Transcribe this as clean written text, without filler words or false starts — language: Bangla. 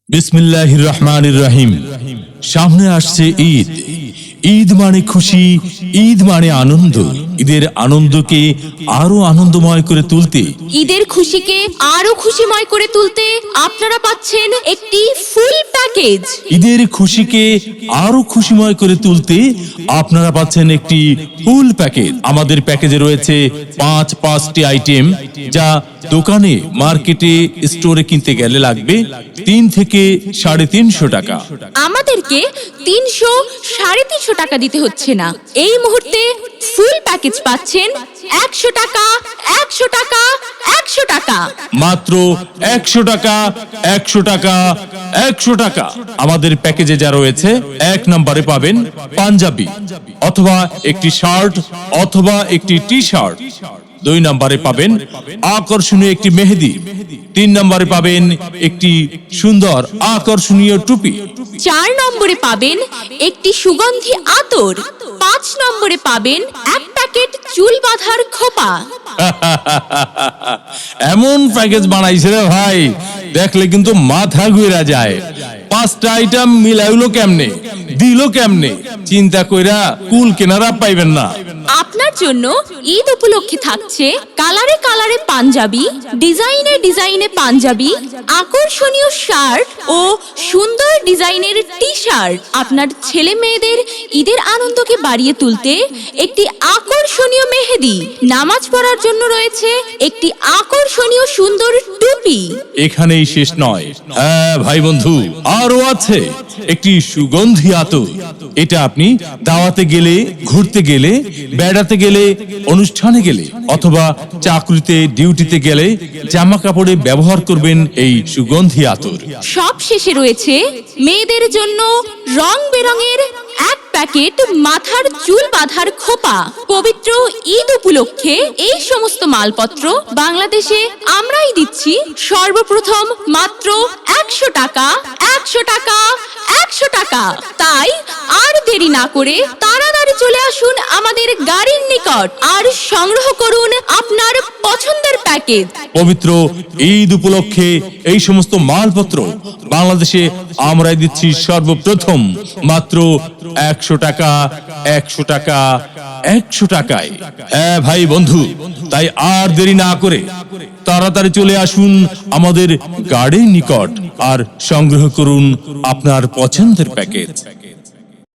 বিসমিল্লাহির রহমানির রহিম। সামনে আসছে ঈদ। ঈদ মানে খুশি, ঈদ মানে আনন্দ। ঈদের আনন্দকে আরো আনন্দময় করে তুলতে, ঈদের খুশিকে আরো খুশিময় করে তুলতে আপনারা পাচ্ছেন একটি ফুল প্যাকেজ। ঈদের খুশিকে আরো খুশিময় করে তুলতে আপনারা পাচ্ছেন একটি ফুল প্যাকেজ। আমাদের প্যাকেজে রয়েছে পাঁচটি আইটেম, যা দোকানে, মার্কেটে, স্টোরে কিনতে গেলে লাগবে 3 থেকে 350 টাকা। আমাদেরকে 300-350 টাকা দিতে হচ্ছে না। এই মুহূর্তে ফুল প্যাকেজ পাচ্ছেন 100 টাকা, 100 টাকা, 100 টাকা, মাত্র 100 টাকা, 100 টাকা, 100 টাকা। আমাদের প্যাকেজে যা রয়েছে, 1 নম্বরে পাবেন পাঞ্জাবি অথবা একটি শার্ট অথবা একটি টি শার্ট। 2 নম্বরে পাবেন আকর্ষণীয় একটি মেহেদি। 3 নম্বরে পাবেন একটি সুন্দর আকর্ষণীয় টুপি। 4 নম্বরে পাবেন একটি সুগন্ধি আতর। 5 নম্বরে পাবেন 1 প্যাকেট চুল বাঁধার খোপা। এমন প্যাকেজ বানাইছে রে ভাই, দেখলে কিন্তু মাথা ঘুরে যায়। 5টা আইটেম মিলাইলো কেমনে, দিল কেমনে, চিন্তা কইরা কুল কেনারা পাইবেন না। আপনার জন্য ঈদ উপলক্ষে থাকছে কালারে কালারে পাঞ্জাবি, ডিজাইনে ডিজাইনে পাঞ্জাবি, আকর্ষণীয় শার্ট ও সুন্দর ডিজাইনের টি শার্ট। আপনার ছেলে মেয়েদের ঈদের আনন্দকে বাড়িয়ে তুলতে একটি আকর্ষণীয় মেহেদি। নামাজ পড়ার জন্য রয়েছে একটি আকর্ষণীয় সুন্দর টুপি। এখানেই শেষ নয়, হ্যাঁ ভাই বন্ধু, আরো আছে একটি সুগন্ধি আতর। এটা আপনি দাওয়াতে গেলে, ঘুরতে গেলে, বেড়াতে গেলে, অনুষ্ঠানে গেলে অথবা চাকরিতে, ডিউটিতে গেলে জামা কাপড়ে ব্যবহার করবেন এই সুগন্ধি আতর। সব শেষে রয়েছে মেয়েদের জন্য রং বেরঙের 1 প্যাকেট মাথার চুল বাঁধার খোপা। পবিত্র ঈদ উপলক্ষে এই সমস্ত মালপত্র বাংলাদেশে আমরাই দিচ্ছি সর্বপ্রথম মাত্র 100 টাকা, 100 টাকা, 100 টাকা। তাই আর দেরি না করে তাড়াতাড়ি চলে আসুন আমাদের গাড়ির নিকট আর সংগ্রহ করুন আপনার পছন্দের প্যাকেজ। পবিত্র ঈদ উপলক্ষে এই সমস্ত মালপত্র বাংলাদেশে আমরাই দিচ্ছি সর্বপ্রথম মাত্র 100 টাকা, 100 টাকা, 100 টাকায়। হ্যাঁ ভাই বন্ধু, তাই আর দেরি না করে তাড়াতাড়ি চলে আসুন আমাদের গাড়ির নিকট আর সংগ্রহ করুন আপনার পছন্দের প্যাকেজ।